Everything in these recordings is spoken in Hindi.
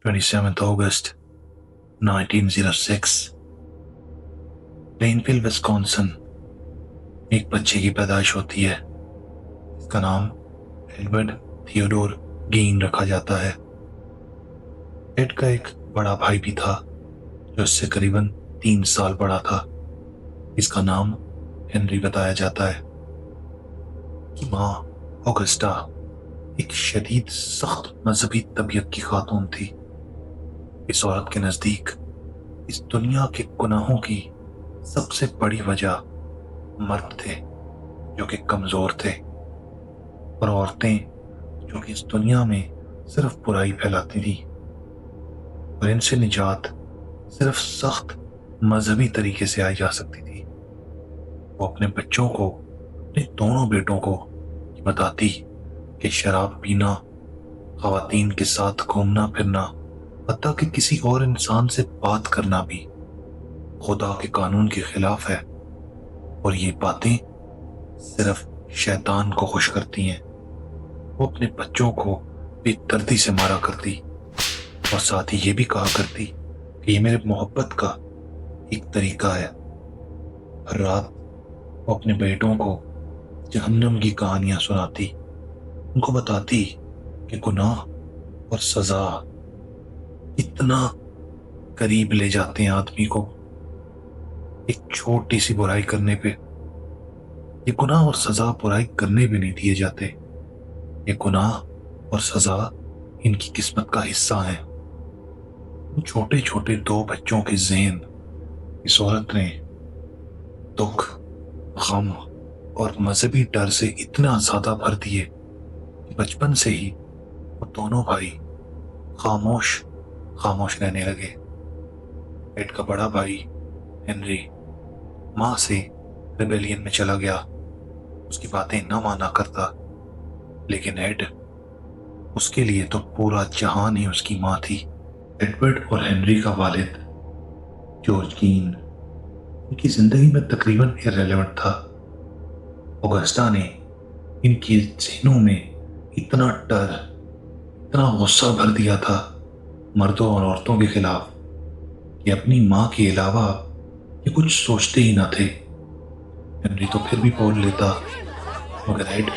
27th August 1906 प्लेनफील्ड विस्कॉन्सिन एक बच्चे की पैदाइश होती है। इसका नाम एडवर्ड थियोडोर गीन रखा जाता है। एड का एक बड़ा भाई भी था जो इससे करीबन 3 साल बड़ा था। इसका नाम हेनरी बताया जाता है। कि माँ ऑगस्टा एक शदीद सख्त मजहबी तबीयत की खातून थी। इस औरत के नजदीक इस दुनिया के गुनाहों की सबसे बड़ी वजह मर्द थे जो कि कमजोर थे, और औरतें जो कि इस दुनिया में सिर्फ बुराई फैलाती थी। और इनसे निजात सिर्फ सख्त मजहबी तरीके से आई जा सकती थी। वो अपने बच्चों को, अपने दोनों बेटों को बताती कि शराब पीना, खवातीन के साथ घूमना फिरना, हत्ता कि किसी और इंसान से बात करना भी खुदा के कानून के खिलाफ है, और ये बातें सिर्फ शैतान को खुश करती हैं। वो अपने बच्चों को बेदर्दी से मारा करती और साथ ही ये भी कहा करती कि ये मेरे मोहब्बत का एक तरीका है। हर रात वो अपने बेटों को जहन्नम की कहानियां सुनाती, उनको बताती कि गुनाह और सजा इतना करीब ले जाते हैं आदमी को एक छोटी सी बुराई करने पे। ये गुनाह और सजा बुराई करने भी नहीं दिए जाते। ये गुनाह और सजा इनकी किस्मत का हिस्सा है। छोटे छोटे 2 बच्चों के ज़हन इस औरत ने दुख, गम और मजहबी डर से इतना ज्यादा भर दिए कि बचपन से ही वो दोनों भाई खामोश खामोश रहने लगे। एड का बड़ा भाई हेनरी माँ से रिबेलियन में चला गया, उसकी बातें न माना करता, लेकिन एड, उसके लिए तो पूरा जहान ही उसकी माँ थी। एडवर्ड और हेनरी का वालिद जॉर्ज कीन इनकी जिंदगी में तकरीबन इररिलेवेंट था। ऑगस्टा ने इनके ज़हनों में इतना डर, इतना गुस्सा भर दिया था मर्दों और औरतों के खिलाफ कि अपनी माँ के अलावा ये कुछ सोचते ही ना थे। हेनरी तो फिर भी बोल लेता, मगर एड,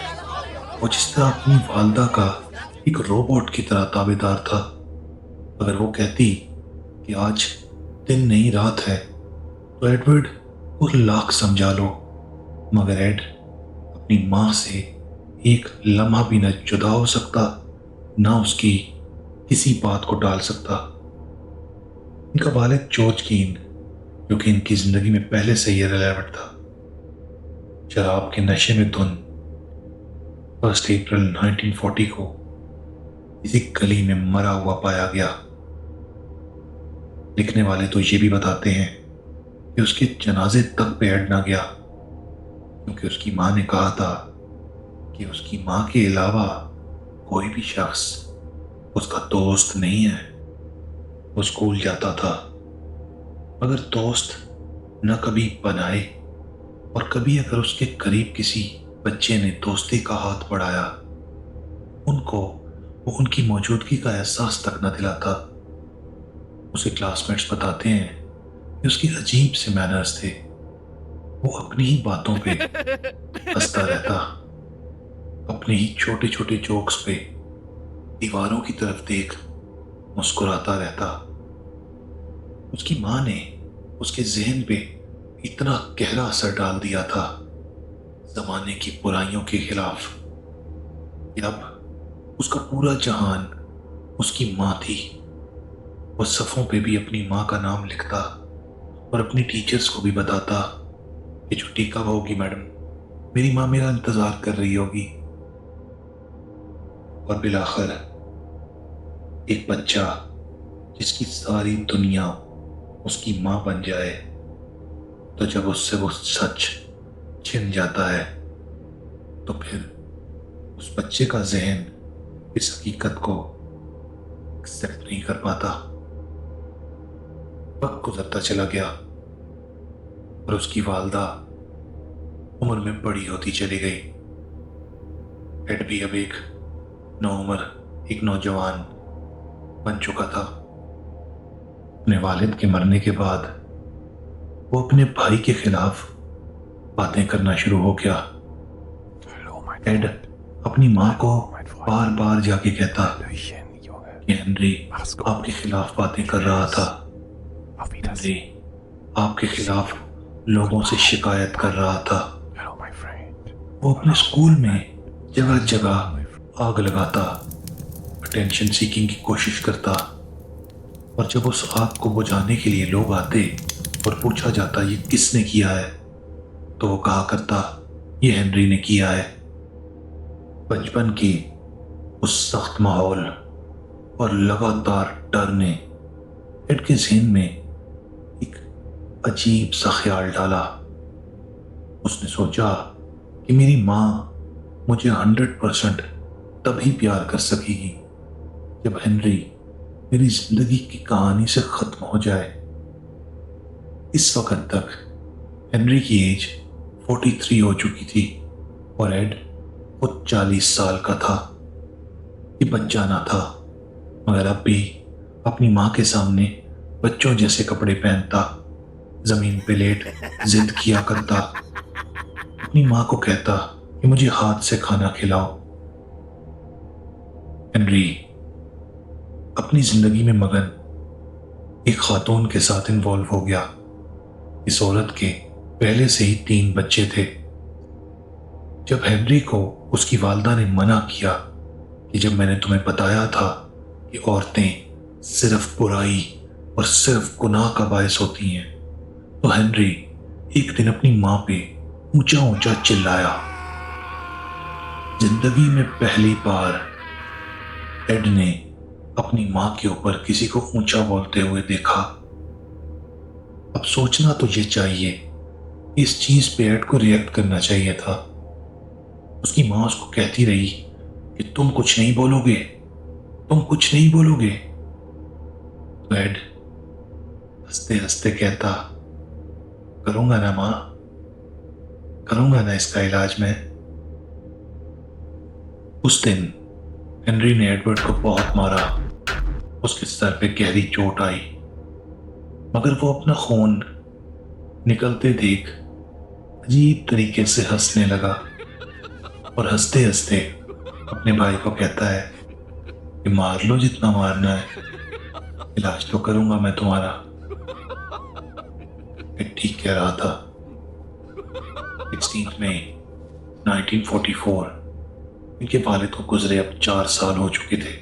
वो जिस तरह अपनी वालदा का एक रोबोट की तरह ताबेदार था। अगर वो कहती कि आज दिन नहीं रात है, तो एडवर्ड को लाख समझा लो, मगर एड अपनी माँ से एक लम्हा भी न जुदा हो सकता, ना उसकी किसी बात को टाल सकता। इनका वालिद जॉर्ज कीन, जो कि इनकी जिंदगी में पहले से ही इररिलेवेंट था, शराब के नशे में धुन 1 अप्रैल 1940 को किसी गली में मरा हुआ पाया गया। लिखने वाले तो ये भी बताते हैं कि उसके जनाजे तक पे एड ना गया, क्योंकि उसकी माँ ने कहा था कि उसकी माँ के अलावा कोई भी शख्स उसका दोस्त नहीं है। वो स्कूल जाता था, मगर दोस्त न कभी बनाए, और कभी अगर उसके करीब किसी बच्चे ने दोस्ती का हाथ बढ़ाया, उनको वो उनकी मौजूदगी का एहसास तक न दिलाता। उसे क्लासमेट्स बताते हैं कि उसके अजीब से मैनर्स थे। वो अपनी ही बातों पे हंसता रहता, अपने ही छोटे छोटे जोक्स पे दीवारों की तरफ देख मुस्कुराता रहता। उसकी माँ ने उसके जहन पे इतना गहरा असर डाल दिया था जमाने की बुराइयों के खिलाफ कि अब उसका पूरा जहान उसकी माँ थी। वो सफ़ों पे भी अपनी माँ का नाम लिखता और अपनी टीचर्स को भी बताता कि छुट्टी कब होगी मैडम, मेरी माँ मेरा इंतजार कर रही होगी। और बिलाखिर एक बच्चा जिसकी सारी दुनिया उसकी माँ बन जाए, तो जब उससे वो सच छिन जाता है, तो फिर उस बच्चे का जहन इस हकीकत को एक्सेप्ट नहीं कर पाता। वक्त गुजरता चला गया और उसकी वालदा उम्र में बड़ी होती चली गई। एड भी अब एक नौउम्र, एक नौजवान बन चुका था। अपने वालिद के मरने के बाद वो अपने भाई के खिलाफ बातें करना शुरू हो गया। Hallo, mein एड Freund. अपनी माँ को Hallo, mein Freund. बार बार जाके कहता Hallöchen, Junge. कि हेनरी Mach's gut. आपके खिलाफ बातें कर रहा था, Auf हेनरी Wiedersehen. आपके खिलाफ लोगों से शिकायत कर रहा था। Hallo, mein Freund. वो अपने स्कूल में जगह जगह आग लगाता, अटेंशन सीकिंग की कोशिश करता, और जब उस आग को बुझाने के लिए लोग आते और पूछा जाता ये किसने किया है, तो वो कहा करता ये हेनरी ने किया है। बचपन की उस सख्त माहौल और लगातार डर ने एड के ज़हन में एक अजीब सा ख्याल डाला। उसने सोचा कि मेरी माँ मुझे 100% तभी प्यार कर सकेगी जब हेनरी मेरी जिंदगी की कहानी से खत्म हो जाए। इस वक्त तक हेनरी की एज 43 हो चुकी थी और एड वो 40 साल का था। ये बच्चा ना था, मगर अब भी अपनी माँ के सामने बच्चों जैसे कपड़े पहनता, जमीन पे लेट जिद किया करता, अपनी माँ को कहता कि मुझे हाथ से खाना खिलाओ। हेनरी अपनी जिंदगी में मगन एक खातून के साथ इन्वॉल्व हो गया। इस औरत के पहले से ही 3 बच्चे थे। जब हेनरी को उसकी वालदा ने मना किया कि जब मैंने तुम्हें बताया था कि औरतें सिर्फ बुराई और सिर्फ गुनाह का बायस होती हैं, तो हेनरी एक दिन अपनी माँ पे ऊंचा ऊंचा चिल्लाया। जिंदगी में पहली बार एड ने अपनी माँ के ऊपर किसी को ऊंचा बोलते हुए देखा। अब सोचना तो ये चाहिए, इस चीज पे एड को रिएक्ट करना चाहिए था। उसकी माँ उसको कहती रही कि तुम कुछ नहीं बोलोगे, तुम कुछ नहीं बोलोगे। तो एड हंसते हंसते कहता, करूंगा ना माँ, करूंगा ना इसका इलाज मैं। उस दिन हेनरी ने एडवर्ड को बहुत मारा। उसके सर पे गहरी चोट आई, मगर वो अपना खून निकलते देख अजीब तरीके से हंसने लगा और हंसते हंसते अपने भाई को कहता है कि मार लो जितना मारना है, इलाज तो करूंगा मैं तुम्हारा। ये ठीक कह रहा था। 16 मई 1944 इनके वालिद को गुजरे अब 4 साल हो चुके थे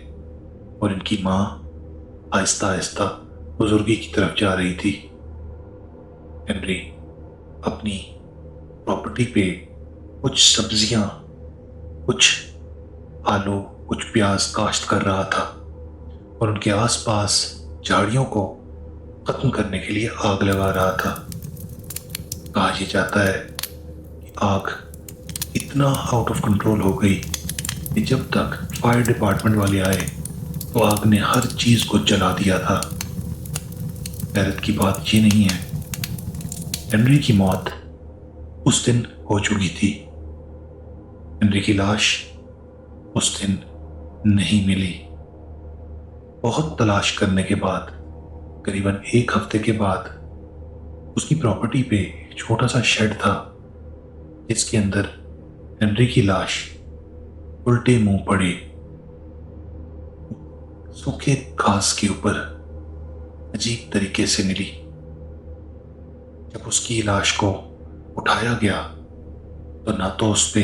और इनकी माँ आहिस्ता आहिस्ता बुजुर्गी की तरफ जा रही थी। हेनरी अपनी प्रॉपर्टी पे कुछ सब्जियां, कुछ आलू, कुछ प्याज काश्त कर रहा था और उनके आसपास झाड़ियों को खत्म करने के लिए आग लगा रहा था। कहा यह जाता है कि आग इतना आउट ऑफ कंट्रोल हो गई कि जब तक फायर डिपार्टमेंट वाले आए तो आग ने हर चीज को जला दिया था। हैरत की बात ये नहीं है, हेनरी की मौत उस दिन हो चुकी थी। हेनरी की लाश उस दिन नहीं मिली। बहुत तलाश करने के बाद करीबन 1 हफ्ते के बाद उसकी प्रॉपर्टी पे एक छोटा सा शेड था जिसके अंदर हेनरी की लाश उल्टे मुंह पड़ी सूखे घास के ऊपर अजीब तरीके से मिली। जब उसकी लाश को उठाया गया तो ना तो उस पे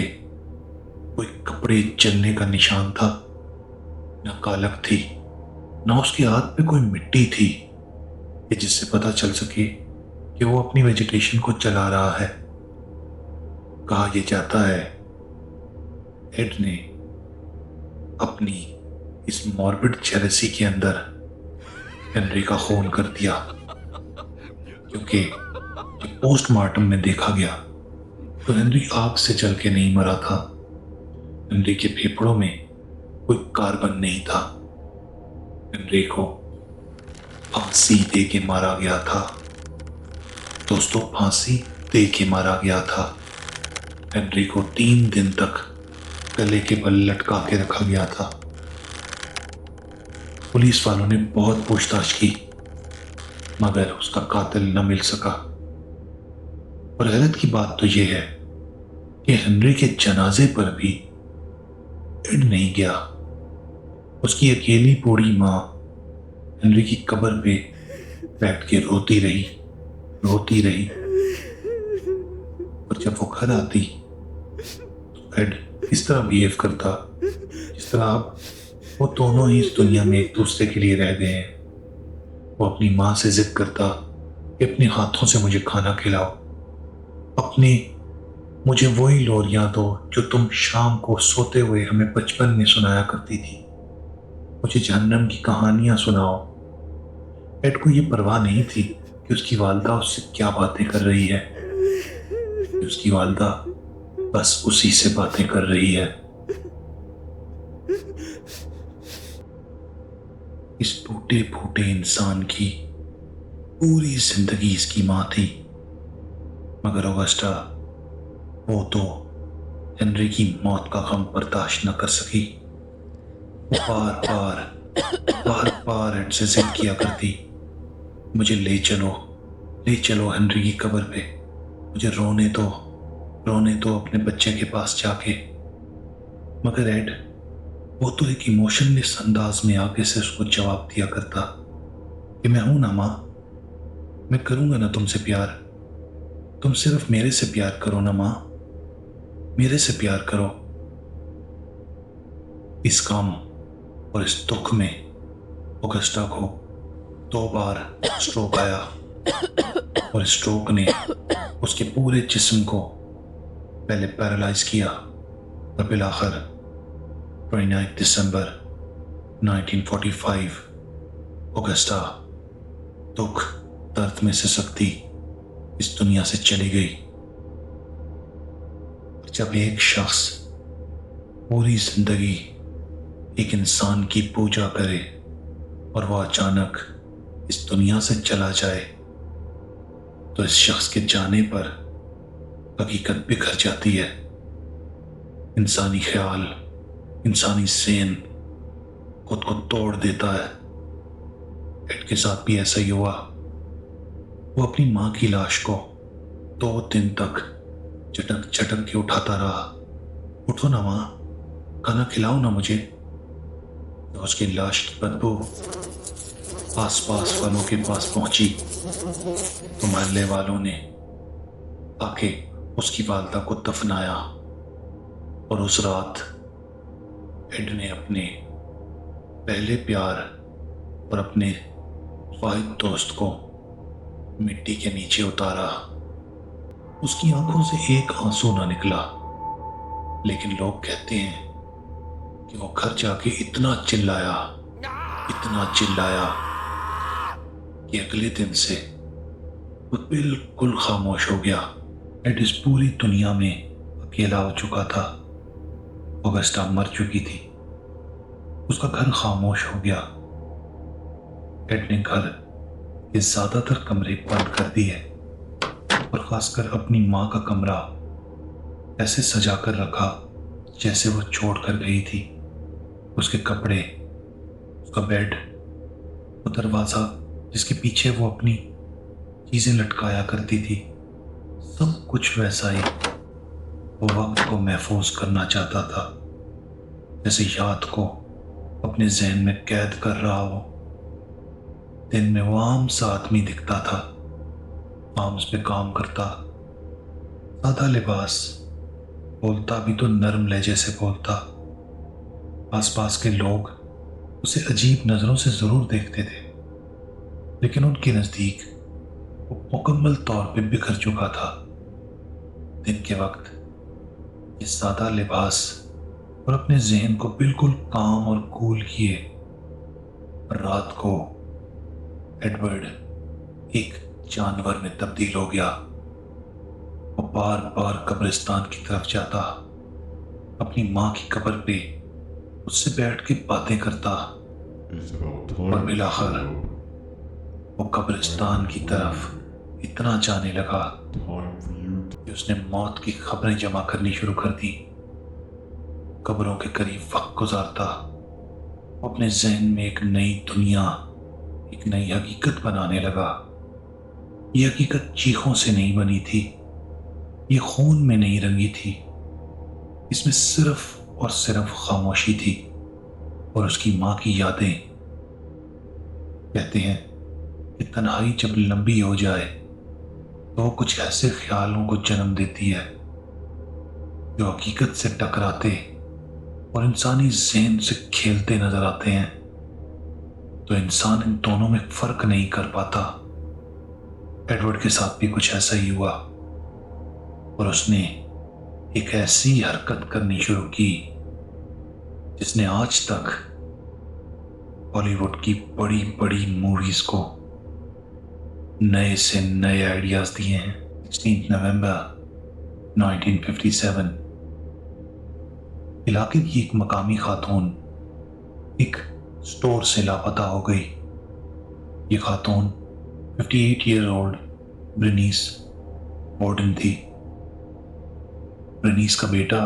कोई कपड़े जलने का निशान था, ना कालक थी, ना उसके हाथ पे कोई मिट्टी थी कि जिससे पता चल सके कि वो अपनी वेजिटेशन को जला रहा है। कहा यह जाता है एड ने अपनी इस मॉर्बिड जेलसी के अंदर हेनरी का खून कर दिया, क्योंकि जब पोस्टमार्टम में देखा गया तो हेनरी आग से जल के नहीं मरा था। हेनरी के फेफड़ों में कोई कार्बन नहीं था। हेनरी को फांसी दे के मारा गया था। दोस्तों, फांसी दे के मारा गया था। हेनरी को 3 दिन तक गले के बल लटका के रखा गया था। पुलिस वालों ने बहुत पूछताछ की, मगर उसका कातिल न मिल सका। और हैरत की बात तो यह है कि हेनरी के जनाजे पर भी एड नहीं गया। उसकी अकेली बूढ़ी माँ हेनरी की कब्र पे बैठ के रोती रही, रोती रही। और जब वो घर आती तो एड इस तरह बिहेव करता जिस तरह अब वो दोनों ही इस दुनिया में एक दूसरे के लिए रह गए हैं। वो अपनी माँ से जिद करता कि अपने हाथों से मुझे खाना खिलाओ, अपने मुझे वही लोरियां दो जो तुम शाम को सोते हुए हमें बचपन में सुनाया करती थी, मुझे जहन्नम की कहानियां सुनाओ। एड को ये परवाह नहीं थी कि उसकी वालदा उससे क्या बातें कर रही है, कि उसकी वालदा बस उसी से बातें कर रही है। इस टूटे फूटे इंसान की पूरी जिंदगी इसकी माँ थी, मगर ऑगस्टा वो तो हेनरी की मौत का गम बर्दाश्त न कर सकी। वो बार बार एड से जिद किया करती, मुझे ले चलो हेनरी की कब्र पे, मुझे रोने दो अपने बच्चे के पास जाके। मगर एड वो तो एक इमोशनलेस अंदाज में आगे से उसको जवाब दिया करता कि मैं हूं ना माँ, मैं करूंगा ना तुमसे प्यार, तुम सिर्फ मेरे से प्यार करो ना माँ, मेरे से प्यार करो। इस काम और इस दुख में ऑगस्टा को 2 बार स्ट्रोक आया और स्ट्रोक ने उसके पूरे जिस्म को पहले पैरालाइज किया और फिर आखिर 29 दिसंबर 1945 ऑगस्टा दुख दर्द में सिसकती इस दुनिया से चली गई। जब एक शख्स पूरी जिंदगी एक इंसान की पूजा करे और वह अचानक इस दुनिया से चला जाए तो इस शख्स के जाने पर हकीकत बिखर जाती है। इंसानी ख्याल, इंसानी ज़हन खुद को तोड़ देता है। एड के साथ भी ऐसा ही हुआ। वो अपनी माँ की लाश को 2 दिन तक चटक चटक के उठाता रहा, उठो ना माँ, खाना खिलाओ ना मुझे। तो उसकी लाश की बदबू आस पास वालों के पास पहुंची तो मोहल्ले वालों ने आके उसकी वालदा को दफनाया। और उस रात एड ने अपने पहले प्यार और अपने वाहिद दोस्त को मिट्टी के नीचे उतारा। उसकी आंखों से एक आंसू ना निकला, लेकिन लोग कहते हैं कि वो घर जाके इतना चिल्लाया कि अगले दिन से वो बिल्कुल खामोश हो गया। एड इस पूरी दुनिया में अकेला हो चुका था। ऑगस्टा मर चुकी थी, उसका घर खामोश हो गया। एड ने घर के ज्यादातर कमरे बंद कर दिए और खासकर अपनी माँ का कमरा ऐसे सजा कर रखा जैसे वो छोड़ कर गई थी। उसके कपड़े, उसका बेड, वो दरवाजा जिसके पीछे वो अपनी चीजें लटकाया करती थी, सब कुछ वैसा ही। वो वक्त को महफूज करना चाहता था, जैसे याद को अपने जहन में कैद कर रहा हो। दिन में वो आम सा आदमी दिखता था, फार्म्स पे काम करता, सादा लिबास, बोलता भी तो नरम लहजे से बोलता। आसपास के लोग उसे अजीब नजरों से जरूर देखते थे, लेकिन उनके नजदीक वो मुकम्मल तौर पे बिखर चुका था। दिन के वक्त ये सादा लिबास और अपने जहन को बिल्कुल काम और कूल किए। रात को एडवर्ड एक जानवर में तब्दील हो गया। वो बार बार कब्रिस्तान की तरफ जाता, अपनी माँ की कब्र पे उससे बैठ के बातें करता और बिलाखिर वो कब्रिस्तान की तरफ इतना जाने लगा कि उसने मौत की खबरें जमा करनी शुरू कर दी। कब्रों के करीब वक्त गुजारता, वो अपने जहन में एक नई दुनिया, एक नई हकीकत बनाने लगा। ये हकीकत चीखों से नहीं बनी थी, ये खून में नहीं रंगी थी, इसमें सिर्फ और सिर्फ खामोशी थी और उसकी माँ की यादें। कहते हैं कि तन्हाई जब लंबी हो जाए तो वो कुछ ऐसे ख्यालों को जन्म देती है जो हकीकत से टकराते और इंसानी ज़हन से खेलते नजर आते हैं। तो इंसान इन दोनों में फर्क नहीं कर पाता। एडवर्ड के साथ भी कुछ ऐसा ही हुआ और उसने एक ऐसी हरकत करनी शुरू की जिसने आज तक बॉलीवुड की बड़ी बड़ी मूवीज को नए से नए आइडियाज दिए हैं। 16 नवंबर 1957 इलाके की एक मकामी खातून एक स्टोर से लापता हो गई। ये खातून 58 ईयर ओल्ड ब्रेनीस वार्डन थी। ब्रेनीस का बेटा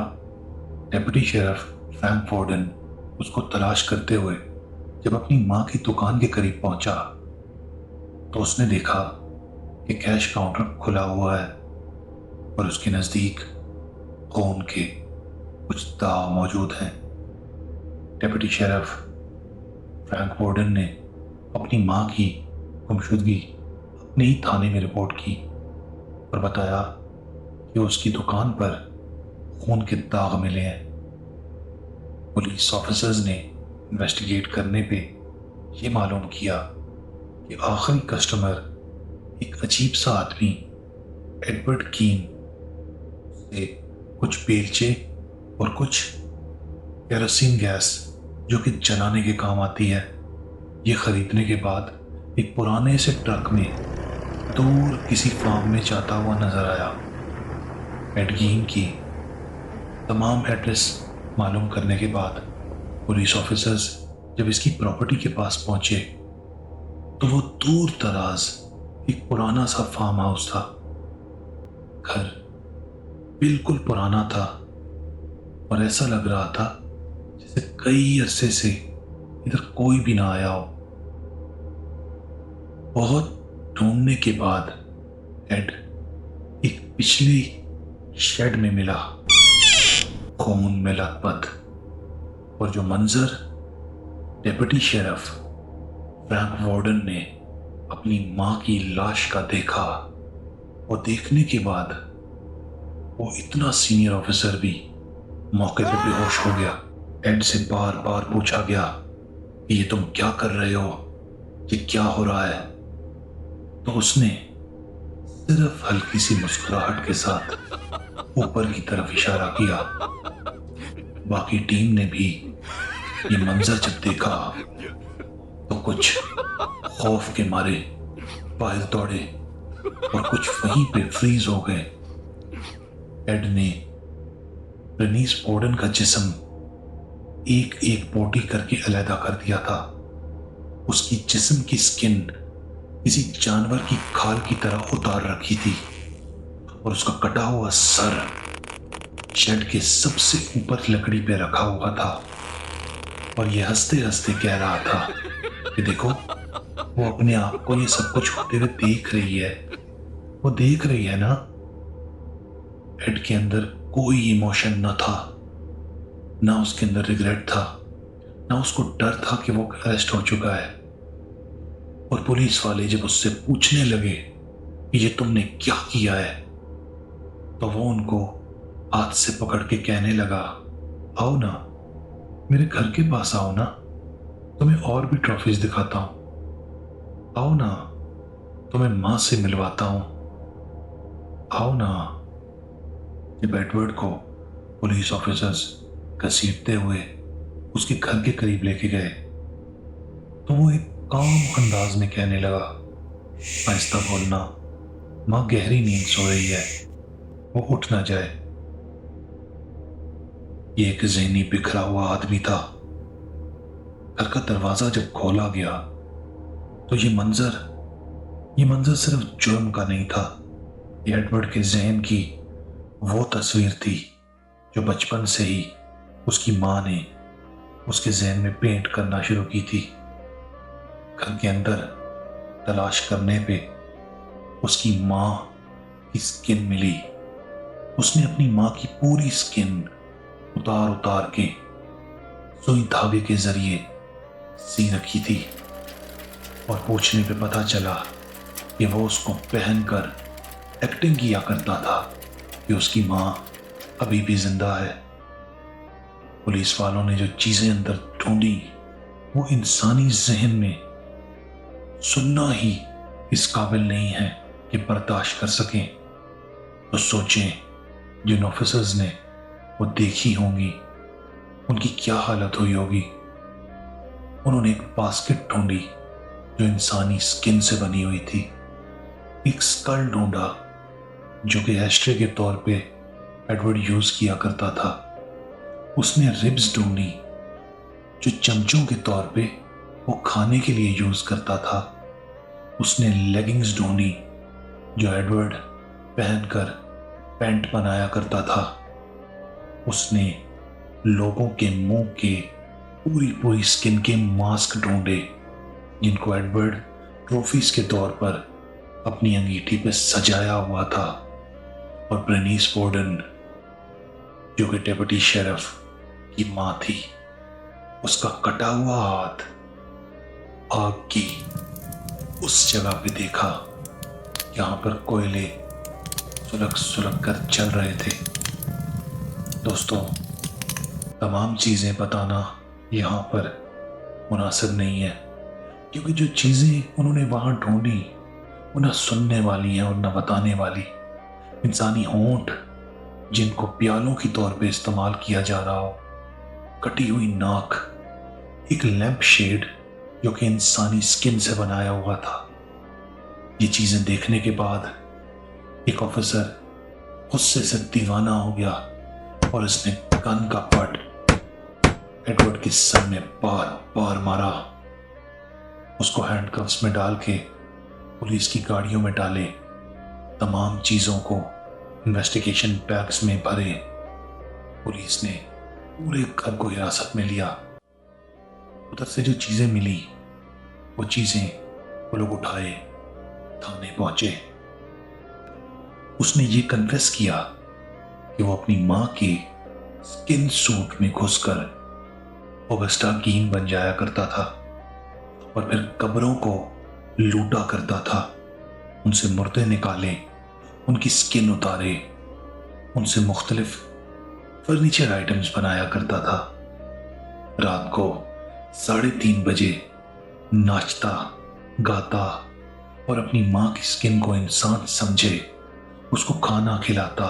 डेप्यूटी शेरिफ फ्रैंक वार्डन उसको तलाश करते हुए जब अपनी मां की दुकान के करीब पहुंचा तो उसने देखा कि कैश काउंटर खुला हुआ है और उसके नजदीक खून के कुछ दाव मौजूद हैं। डेप्यूटी शेरिफ फ्रैंक वार्डन ने अपनी मां की गुमशुदगी अपने ही थाने में रिपोर्ट की और बताया कि उसकी दुकान पर खून के दाग मिले हैं। पुलिस ऑफिसर्स ने इन्वेस्टिगेट करने पे ये मालूम किया कि आखिरी कस्टमर एक अजीब सा आदमी एडवर्ड कीन से कुछ बेलचे और कुछ केरोसिन गैस जो कि जलाने के काम आती है ये खरीदने के बाद एक पुराने से ट्रक में दूर किसी फार्म में जाता हुआ नजर आया। एड कीन की तमाम एड्रेस मालूम करने के बाद पुलिस ऑफिसर्स जब इसकी प्रॉपर्टी के पास पहुंचे तो वो दूर दराज एक पुराना सा फार्म हाउस था। घर बिल्कुल पुराना था और ऐसा लग रहा था जैसे कई अरसे से इधर कोई भी ना आया हो। बहुत ढूंढने के बाद एड एक पिछली शेड में मिला, खून में लथपथ, और जो मंजर डेप्यूटी शेरिफ फ्रैंक वार्डन ने अपनी मां की लाश का देखा और देखने के बाद वो इतना सीनियर ऑफिसर भी मौके पे बेहोश हो गया। एड से बार बार पूछा गया कि ये तुम क्या कर रहे हो, ये क्या हो रहा है। तो उसने सिर्फ हल्की सी मुस्कुराहट के साथ ऊपर की तरफ इशारा किया। बाकी टीम ने भी ये मंजर जब देखा तो कुछ खौफ के मारे बाहर दौड़े और कुछ वहीं पे फ्रीज हो गए। एड ने ब्रेनीस वार्डन का जिस्म एक एक बोटी करके अलहदा कर दिया था। उसकी जिस्म की स्किन किसी जानवर की खाल की तरह उतार रखी थी और उसका कटा हुआ सर शेड के सबसे ऊपर लकड़ी पे रखा हुआ था और यह हंसते हंसते कह रहा था कि देखो वो अपने आप को ये सब कुछ होते हुए देख रही है, वो देख रही है ना। एड के अंदर कोई इमोशन न था, ना उसके अंदर रिग्रेट था, ना उसको डर था कि वो अरेस्ट हो चुका है। और पुलिस वाले जब उससे पूछने लगे कि ये तुमने क्या किया है तो वो उनको हाथ से पकड़ के कहने लगा, आओ ना मेरे घर के पास आओ ना, तुम्हें और भी ट्रॉफीज दिखाता हूं, आओ ना तुम्हें मां से मिलवाता हूं, आओ ना। जब एडवर्ड को पुलिस ऑफिसर्स घसीटते हुए उसके घर के करीब लेके गए तो वो एक काम अंदाज में कहने लगा, आहिस्ता बोलना, मां गहरी नींद सो रही है, वो उठ ना जाए। ये एक ज़हनी बिखरा हुआ आदमी था। घर का दरवाजा जब खोला गया तो ये मंजर सिर्फ जुर्म का नहीं था, ये एडवर्ड के ज़हन की वो तस्वीर थी जो बचपन से ही उसकी मां ने उसके जहन में पेंट करना शुरू की थी। घर के अंदर तलाश करने पे उसकी माँ की स्किन मिली। उसने अपनी माँ की पूरी स्किन उतार उतार के सुई धागे के जरिए सी रखी थी और पूछने पे पता चला कि वो उसको पहनकर एक्टिंग किया करता था कि उसकी माँ अभी भी जिंदा है। पुलिस वालों ने जो चीजें अंदर ढूंढी वो इंसानी जहन में सुनना ही इस काबिल नहीं है कि बर्दाश्त कर सकें। तो सोचें, जिन ऑफिसर्स ने वो देखी होंगी उनकी क्या हालत हुई होगी। उन्होंने एक बास्केट ढूंढी जो इंसानी स्किन से बनी हुई थी, एक स्कल ढूंढा जो कि एस्ट्रे के तौर पे एडवर्ड यूज किया करता था। उसने रिब्स ढूंढी जो चमचों के तौर पे वो खाने के लिए यूज करता था। उसने लेगिंग्स ढूंढी जो एडवर्ड पहनकर पैंट बनाया करता था। उसने लोगों के मुंह के पूरी पूरी स्किन के मास्क ढूंढे जिनको एडवर्ड ट्रॉफीज के तौर पर अपनी अंगीठी पे सजाया हुआ था। और ब्रेनिस फोर्डन जो कि डेप्यूटी शेरिफ की मां थी, उसका कटा हुआ हाथ आग की उस जगह पे देखा जहां पर कोयले सुलग सुलग कर चल रहे थे। दोस्तों, तमाम चीजें बताना यहां पर मुनासिब नहीं है क्योंकि जो चीजें उन्होंने वहां ढूंढी वो न सुनने वाली हैं और न बताने वाली। इंसानी होंठ जिनको प्यालों की तौर पे इस्तेमाल किया जा रहा हो, कटी हुई नाक, एक लैंप शेड जो कि इंसानी स्किन से बनाया हुआ था। ये चीजें देखने के बाद एक ऑफिसर गुस्से से दीवाना हो गया और उसने गन का बट एडवर्ड के सर में बार बार मारा। उसको हैंडकफ्स में डाल के पुलिस की गाड़ियों में डाले, तमाम चीजों को इन्वेस्टिगेशन बैग्स में भरे। पुलिस ने पूरे घर को हिरासत में लिया। उधर से जो चीजें मिली वो चीजें वो लोग उठाए, थाने पहुंचे। उसने ये कन्फेस किया कि वो अपनी मां के स्किन सूट में घुसकर ऑगस्टा गीन बन जाया करता था और फिर कब्रों को लूटा करता था। उनसे मुर्दे निकाले, उनकी स्किन उतारे, उनसे मुख्तलिफ फर्नीचर आइटम्स बनाया करता था। रात को 3:30 बजे नाचता गाता और अपनी मां की स्किन को इंसान समझे उसको खाना खिलाता,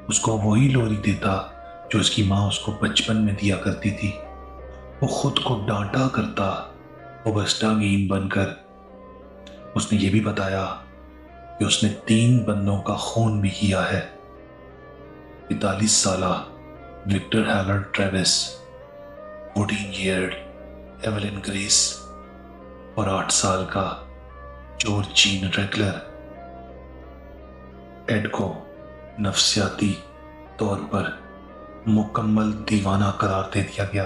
उसको वही लोरी देता जो उसकी मां उसको बचपन में दिया करती थी। वो खुद को डांटा करता ऑगस्टा गीन बनकर। उसने ये भी बताया कि उसने 3 बंदों का खून भी किया है। 45 साला Victor Haller Travis, 14 year Evelyn Grace और 8 साल का जॉर्ज जीन रेगलर। एड को नफ्सियाती तौर पर मुकम्मल दीवाना करार दे दिया गया।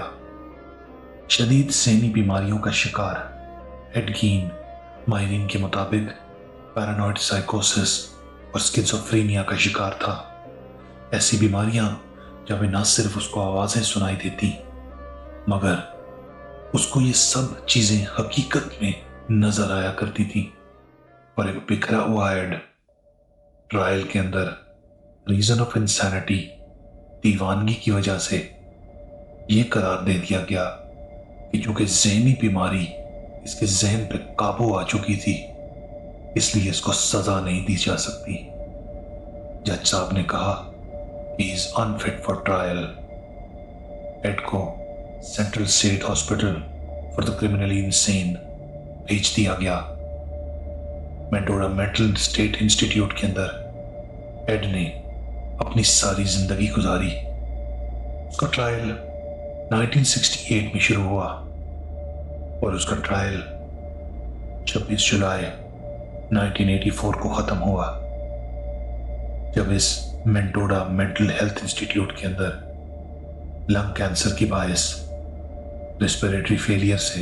शदीद ज़हनी बीमारियों का शिकार एड गीन माहिरीन के मुताबिक पैरानॉइड साइकोसिस और स्किज़ोफ्रेनिया का शिकार था। ऐसी बीमारियां जब न सिर्फ उसको आवाजें सुनाई देती मगर उसको ये सब चीजें हकीकत में नजर आया करती थी। और एक बिखरा हुआ एड ट्रायल के अंदर रीजन ऑफ इंसैनिटी, दीवानगी की वजह से यह करार दे दिया गया कि चूंकि ज़हनी बीमारी इसके जहन पे काबू आ चुकी थी इसलिए इसको सजा नहीं दी जा सकती। जज साहब ने कहा ही is unfit for trial. Ed को central state hospital for the criminally insane भेज दिया गया। मेंटोरा मेंटल स्टेट इंस्टीट्यूट के अंदर एड ने अपनी सारी जिंदगी गुजारी। उसका ट्रायल 1968 में शुरू हुआ और उसका ट्रायल 26 जुलाई 1984 को खत्म हुआ जब इस मेंटोरा मेंटल हेल्थ इंस्टीट्यूट के अंदर लंग कैंसर की बायस रेस्पिरेटरी फेलियर से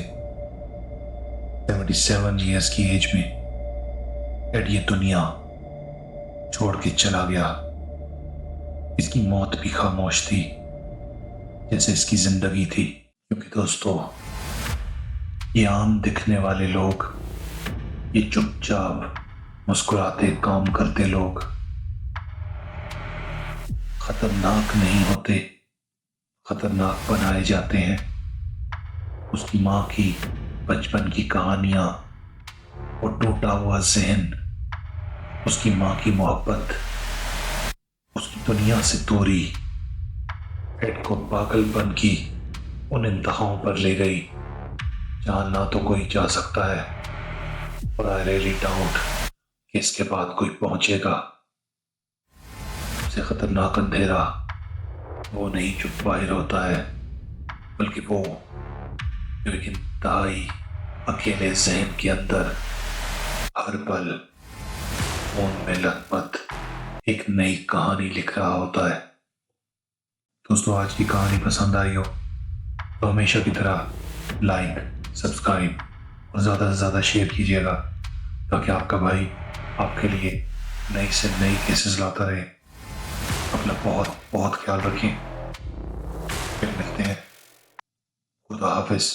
77 ईयर्स की एज में एड ये दुनिया छोड़ के चला गया। इसकी मौत भी खामोश थी जैसे इसकी जिंदगी थी, क्योंकि दोस्तों ये आम दिखने वाले लोग, ये चुपचाप मुस्कुराते काम करते लोग खतरनाक नहीं होते, खतरनाक बनाए जाते हैं। उसकी माँ की बचपन की कहानियां, वो टूटा हुआ जहन, उसकी माँ की मोहब्बत उसकी दुनिया से दूरी एड को पागलपन की उन इंतहाओं पर ले गई जहां ना तो कोई जा सकता है और आई रियली डाउट कि इसके बाद कोई पहुंचेगा। सबसे खतरनाक अंधेरा वो नहीं जो बाहर होता है, बल्कि वो जो एक इंतहाई अकेले जहन के अंदर हर पल फोन में लथपथ एक नई कहानी लिख रहा होता है। दोस्तों आज की कहानी पसंद आई हो तो हमेशा की तरह लाइक, सब्सक्राइब और ज़्यादा से ज़्यादा शेयर कीजिएगा, ताकि आपका भाई आपके लिए नई से नई केसेस लाता रहे। अपना बहुत बहुत ख्याल रखें। फिर मिलते हैं। खुदा हाफिज।